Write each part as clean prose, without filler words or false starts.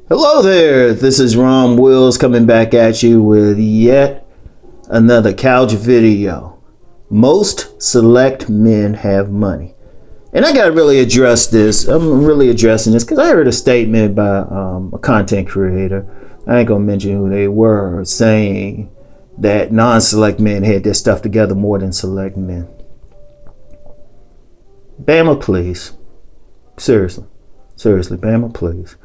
Hello there, this is Rom Wills coming back at you with yet another couch video. Most select men have money. And I gotta really address this. I'm really addressing this because I heard a statement by a content creator. I ain't gonna mention who they were, saying that non-select men had their stuff together more than select men. Bama, please. Seriously, Bama, please.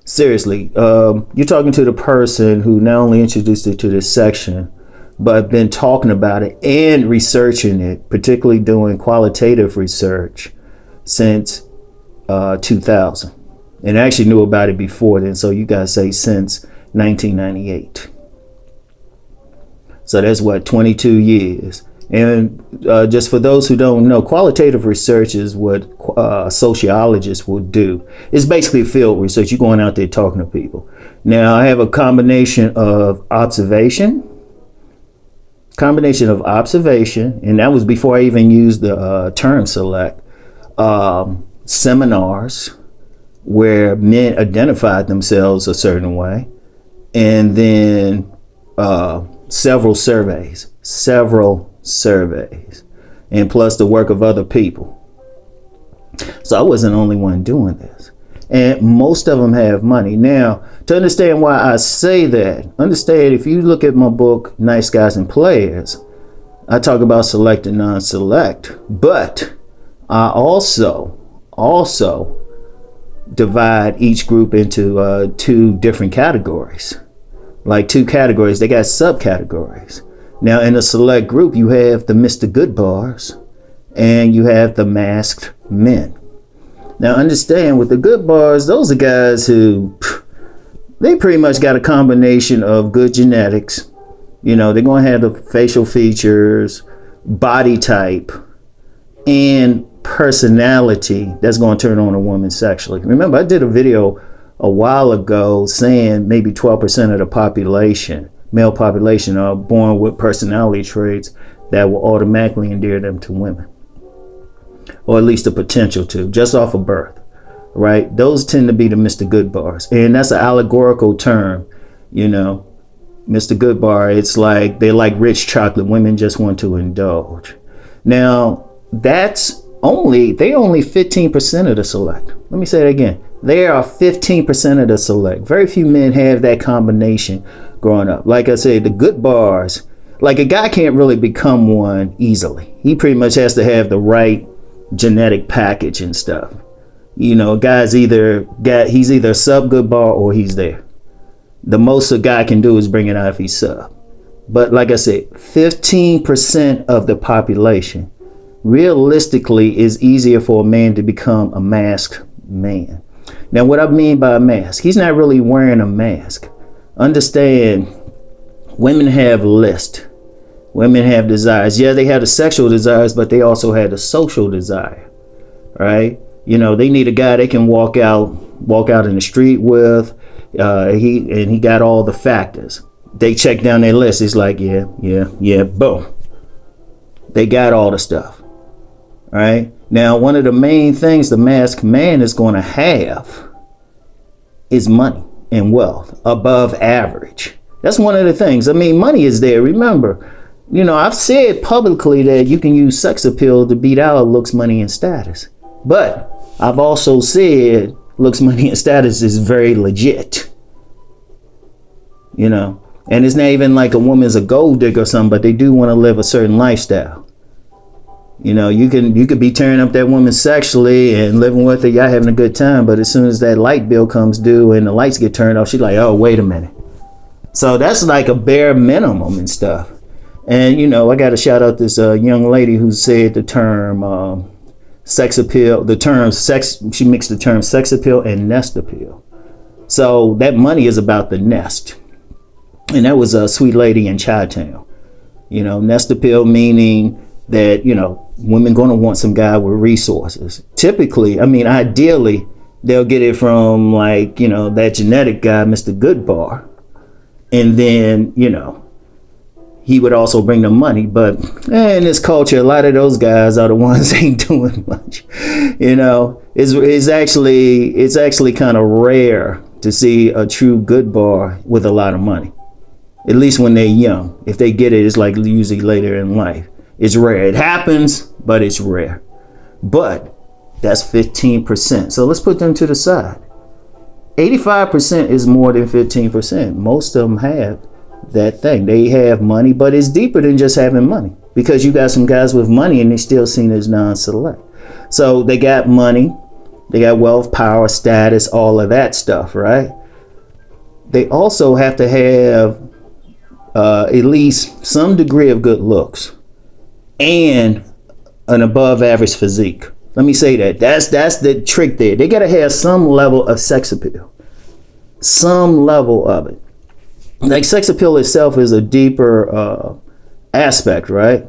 Seriously, you're talking to the person who not only introduced it to this section, but been talking about it and researching it, particularly doing qualitative research since 2000. And I actually knew about it before then, so you guys say since 1998. So that's what, 22 years. And just for those who don't know, qualitative research is what sociologists will do. It's basically field research. You're going out there talking to people. Now, I have a combination of observation, and that was before I even used the term select, seminars where men identified themselves a certain way, and then several surveys, and plus the work of other people. So I wasn't the only one doing this, and most of them have money. Now, to understand why I say that, understand, if you look at my book Nice Guys and Players, I talk about select and non-select, but I also divide each group into two different categories. Like two categories, they got subcategories. Now, in a select group, you have the Mr. Good Bars and you have the masked men. Now, understand, with the good bars, those are guys who, they pretty much got a combination of good genetics. You know, they're going to have the facial features, body type, and personality that's going to turn on a woman sexually. Remember, I did a video a while ago saying maybe 12% of the population, male population, are born with personality traits that will automatically endear them to women, or at least the potential to, just off of birth, right? Those tend to be the Mr. Good Bars, and that's an allegorical term, you know. Mr. Good Bar, it's like they're like rich chocolate. Women just want to indulge. Now, that's only 15% of the select. Let me say it again. They are 15% of the select. Very few men have that combination growing up. Like I said, the good bars, like a guy can't really become one easily. He pretty much has to have the right genetic package and stuff. You know, a guy's he's either sub good bar or he's there. The most a guy can do is bring it out if he's sub. But like I said, 15% of the population realistically is easier for a man to become a masked man. Now, what I mean by a mask, he's not really wearing a mask. Understand, women have lists. Women have desires. Yeah, they have the sexual desires, but they also have the social desire, right? You know, they need a guy they can walk out in the street with. He got all the factors. They check down their list. It's like, yeah, boom. They got all the stuff, right? Now, one of the main things the masked man is going to have is money and wealth above average. That's one of the things. I mean, money is there. Remember, you know, I've said publicly that you can use sex appeal to beat out looks, money, and status. But I've also said looks, money, and status is very legit. You know, and it's not even like a woman's a gold digger or something, but they do want to live a certain lifestyle. You know, you could be tearing up that woman sexually and living with her, y'all having a good time, but as soon as that light bill comes due and the lights get turned off, she's like, oh, wait a minute. So that's like a bare minimum and stuff. And, you know, I got to shout out this young lady who said the term sex appeal, she mixed the term sex appeal and nest appeal. So that money is about the nest. And that was a sweet lady in Chi-Town. You know, nest appeal meaning that, you know, women going to want some guy with resources. Typically, I mean, ideally, they'll get it from, like, you know, that genetic guy, Mr. Good Bar. And then, you know, he would also bring them money. But in this culture, a lot of those guys are the ones ain't doing much. You know, it's actually kind of rare to see a true good bar with a lot of money. At least when they're young. If they get it, it's like usually later in life. It's rare. It happens, but it's rare. But that's 15%. So let's put them to the side. 85% is more than 15%. Most of them have that thing. They have money, but it's deeper than just having money, because you got some guys with money and they're still seen as non-select. So they got money, they got wealth, power, status, all of that stuff, right? They also have to have at least some degree of good looks and an above average physique. Let me say that. That's the trick there. They got to have some level of sex appeal. Some level of it. Like, sex appeal itself is a deeper aspect, right?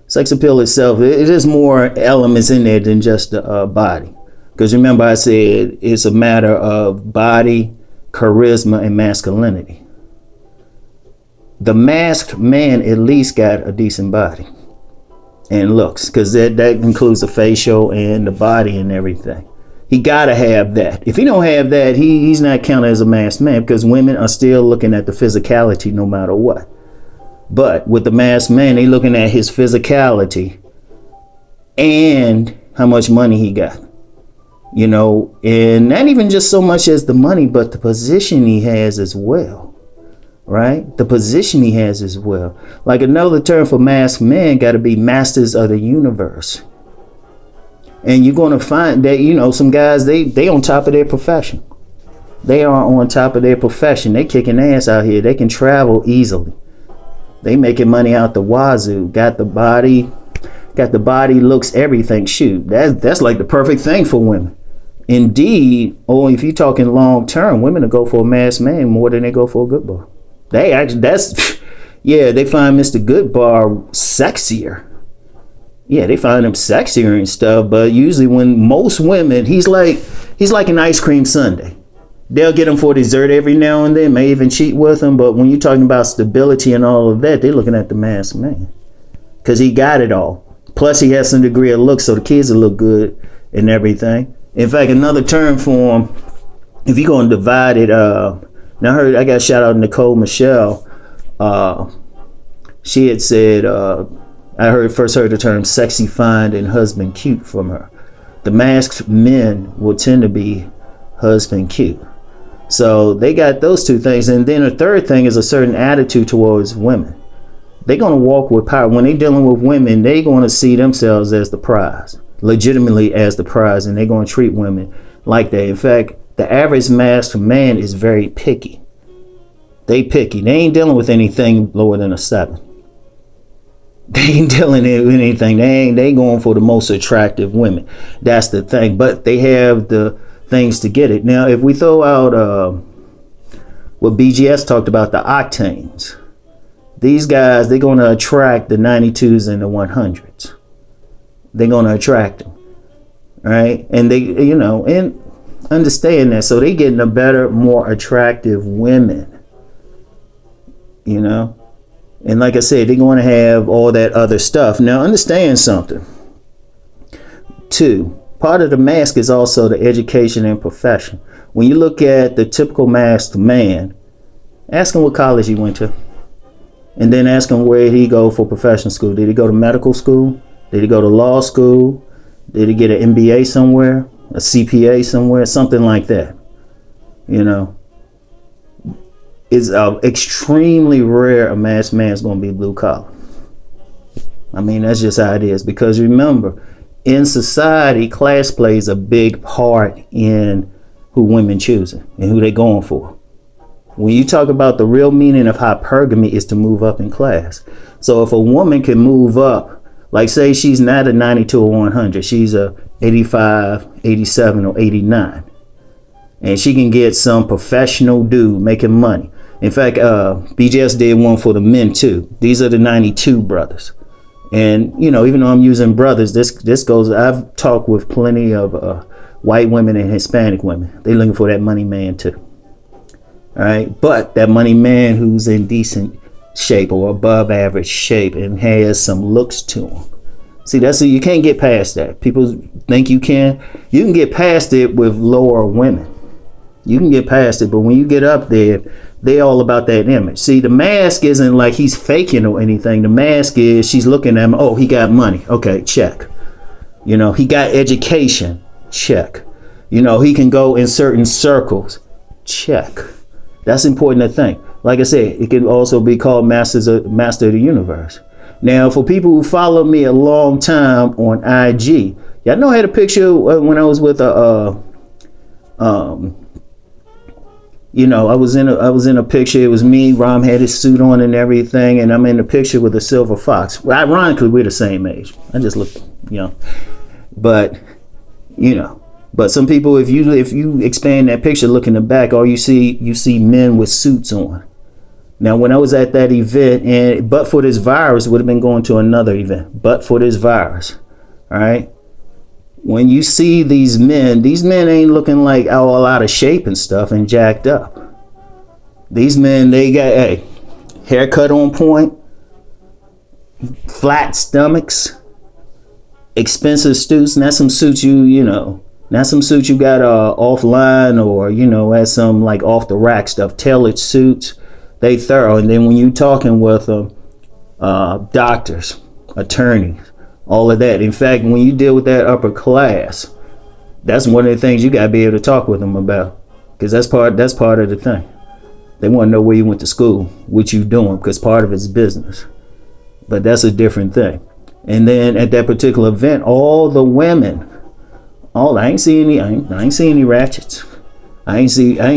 Sex appeal itself, it is more elements in there than just the body. Because remember I said it's a matter of body, charisma, and masculinity. The masked man at least got a decent body and looks, because that includes the facial and the body and everything. He gotta have that. If he don't have that, he's not counted as a masked man, because women are still looking at the physicality no matter what. But with the masked man, they looking at his physicality and how much money he got. You know, and not even just so much as the money, but the position he has as well. Right? The position he has as well. Like, another term for masked men got to be masters of the universe. And you're going to find that, you know, some guys, they on top of their profession. They are on top of their profession. They kicking ass out here. They can travel easily. They making money out the wazoo. Got the body, looks, everything. Shoot, that's like the perfect thing for women. Indeed, or if you're talking long term, women will go for a masked man more than they go for a good bar. They actually, they find Mr. Good Bar sexier. Yeah, they find him sexier and stuff, but usually when most women, he's like an ice cream sundae. They'll get him for dessert every now and then, may even cheat with him, but when you're talking about stability and all of that, they're looking at the masked man. Because he got it all. Plus he has some degree of look, so the kids will look good and everything. In fact, another term for him, if you're going to divide it, now I got a shout out to Nicole Michelle. She had said, I first heard the term sexy fine and husband cute from her. The masked men will tend to be husband cute. So they got those two things. And then a third thing is a certain attitude towards women. They're going to walk with power. When they're dealing with women, they're going to see themselves as the prize, legitimately as the prize, and they're going to treat women like that. In fact, the average masked man is very picky. They picky. They ain't dealing with anything lower than a 7. They ain't dealing with anything. They going for the most attractive women. That's the thing. But they have the things to get it. Now, if we throw out what BGS talked about, the octanes, these guys, they're going to attract the 92s and the 100s. They're going to attract them. Right? And they, you know, and understand that. So they getting a better, more attractive women. You know? And like I said, they're going to have all that other stuff. Now, understand something. 2, part of the mask is also the education and profession. When you look at the typical masked man, ask him what college he went to. And then ask him where he go for professional school. Did he go to medical school? Did he go to law school? Did he get an MBA somewhere? A CPA somewhere? Something like that. You know? It's extremely rare a masked man is going to be blue collar. I mean, that's just how it is. Because remember, in society, class plays a big part in who women choosing and who they going for. When you talk about the real meaning of hypergamy is to move up in class. So if a woman can move up, like say she's not a 92 or 100, she's a 85, 87 or 89. And she can get some professional dude making money. In fact, BGS did one for the men too. These are the 92 brothers. And, you know, even though I'm using brothers, this goes, I've talked with plenty of white women and Hispanic women. They're looking for that money man too. All right. But that money man who's in decent shape or above average shape and has some looks to him. See, you can't get past that. People think you can. You can get past it with lower women. You can get past it, but when you get up there, they're all about that image. See, the mask isn't like he's faking or anything. The mask is she's looking at him. Oh, he got money. Okay, check. You know, he got education. Check. You know, he can go in certain circles. Check. That's important to think. Like I said, it can also be called master of the universe. Now, for people who follow me a long time on IG, y'all know I had a picture when I was with you know, I was in a picture. It was me. Rom had his suit on and everything, and I'm in the picture with a silver fox. Well, ironically, we're the same age. I just look young, but you know. But some people, if you expand that picture, look in the back, all you see men with suits on. Now, when I was at that event, and but for this virus, would have been going to another event. But for this virus, all right. When you see these men ain't looking like all out of shape and stuff and jacked up. These men, they got haircut on point, flat stomachs, expensive suits. Not some suits not some suits you got offline or at some like off the rack stuff. Tailored suits, they thorough. And then when you talking with them, doctors, attorneys, all of that. In fact, when you deal with that upper class, that's one of the things you gotta be able to talk with them about, because that's part of the thing. They want to know where you went to school, what you doing, because part of it's business. But that's a different thing. And then at that particular event, all the women, I ain't see any ratchets. I ain't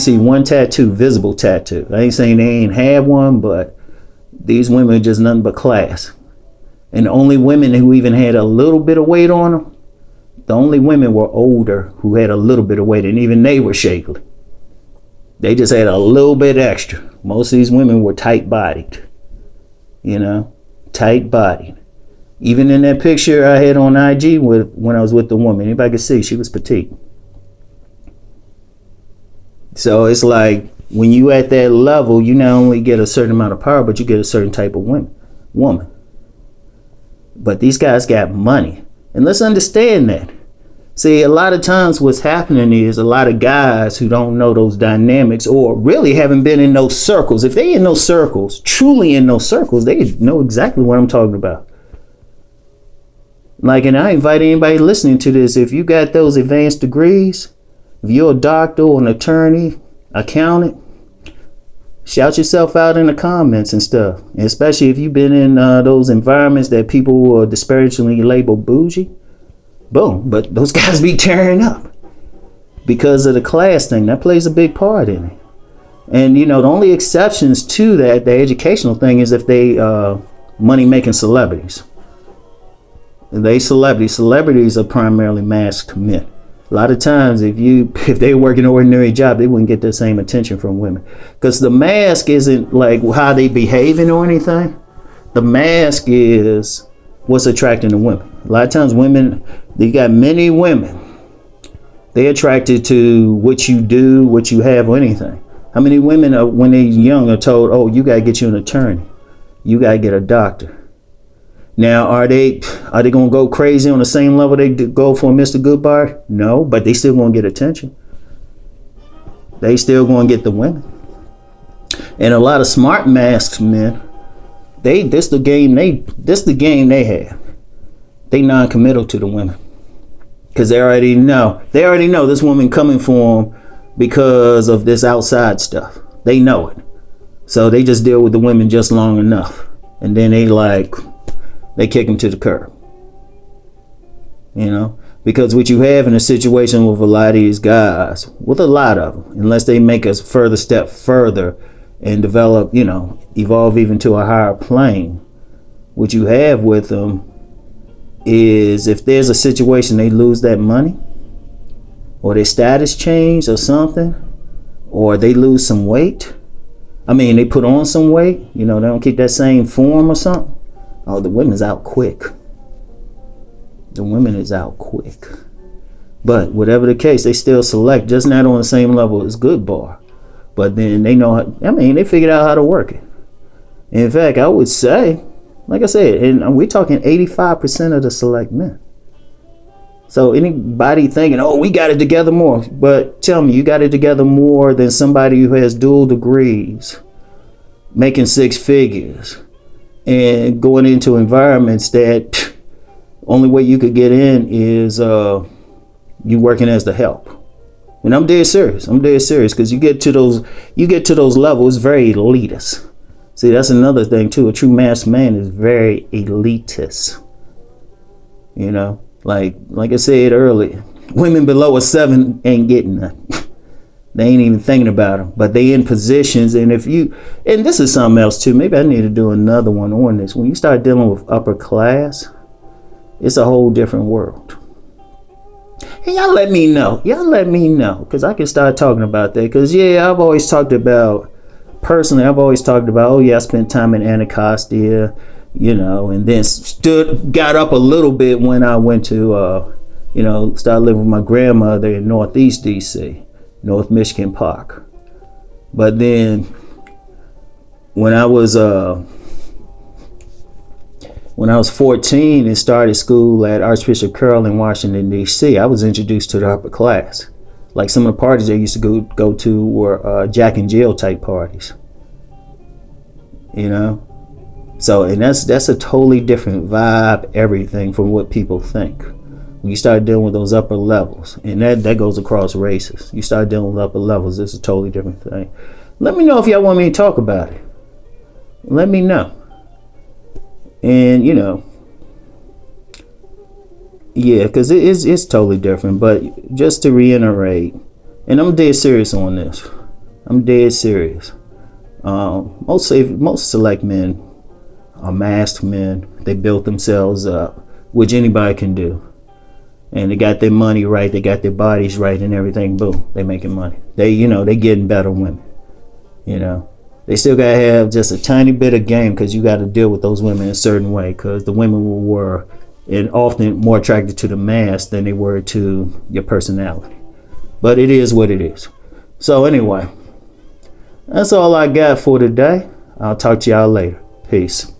see one tattoo, visible tattoo. I ain't saying they ain't have one, but these women are just nothing but class. And the only women who even had a little bit of weight on them, the only women were older who had a little bit of weight, and even they were shapely. They just had a little bit extra. Most of these women were tight-bodied, tight-bodied. Even in that picture I had on IG when I was with the woman, anybody could see she was petite. So it's like when you at that level, you not only get a certain amount of power, but you get a certain type of woman. But these guys got money. And let's understand that. See, a lot of times what's happening is a lot of guys who don't know those dynamics or really haven't been in those circles. If they in those circles, truly in those circles, they know exactly what I'm talking about. Like, and I invite anybody listening to this, if you got those advanced degrees, if you're a doctor or an attorney, accountant, shout yourself out in the comments and stuff. And especially if you've been in those environments that people are disparagingly label bougie. Boom. But those guys be tearing up because of the class thing. That plays a big part in it. And, the only exceptions to that, the educational thing, is if they money-making celebrities. Celebrities are primarily masked men. A lot of times, if they work an ordinary job, they wouldn't get the same attention from women, because the mask isn't like how they behaving or anything. The mask is what's attracting the women. A lot of times, you got many women, they're attracted to what you do, what you have, or anything. How many women, when they're young, are told, "Oh, you gotta get you an attorney, you gotta get a doctor"? Now, are they gonna go crazy on the same level they go for Mr. Goodbar? No, but they still gonna get attention. They still gonna get the women. And a lot of smart masked men, this the game they have. They non-committal to the women, because they already know this woman coming for them because of this outside stuff. They know it, so they just deal with the women just long enough, and then they kick them to the curb. Because what you have in a situation with a lot of these guys, with a lot of them, unless they make a further step further and develop, evolve even to a higher plane, what you have with them is, if there's a situation they lose that money, or their status change or something, or they lose some weight, they put on some weight, they don't keep that same form or something. Oh, the women's out quick. The women is out quick. But whatever the case, they still select, just not on the same level as Good Bar. But then they know, they figured out how to work it. In fact, I would say, like I said, and we're talking 85% of the select men. So anybody thinking, oh, we got it together more, but tell me, you got it together more than somebody who has dual degrees, making six figures, and going into environments that only way you could get in is you working as the help. And I'm dead serious. Because you get to those levels, it's very elitist. See, that's another thing too. A true masked man is very elitist. You know, like I said earlier, women below a 7 ain't getting nothing. They ain't even thinking about them, but they in positions. And and this is something else too. Maybe I need to do another one on this. When you start dealing with upper class, it's a whole different world. And y'all let me know, because I can start talking about that. Because I've always talked about, personally, oh yeah, I spent time in Anacostia, and then got up a little bit when I went to, started living with my grandmother in Northeast DC, North Michigan Park. But then when I was 14 and started school at Archbishop Carroll in Washington, D.C., I was introduced to the upper class. Like some of the parties I used to go to were Jack and Jill type parties. So, and that's a totally different vibe, everything from what people think. When you start dealing with those upper levels, and that goes across races. You start dealing with upper levels, it's a totally different thing. Let me know if y'all want me to talk about it. Let me know. And because it's totally different. But just to reiterate, and I'm dead serious on this. I'm dead serious. Most select men are masked men. They built themselves up, which anybody can do. And they got their money right, they got their bodies right, and everything. Boom, they making money. They getting better women. They still gotta have just a tiny bit of game, because you got to deal with those women a certain way, because the women were and often more attracted to the mask than they were to your personality. But it is what it is. So anyway, that's all I got for today. I'll talk to y'all later. Peace.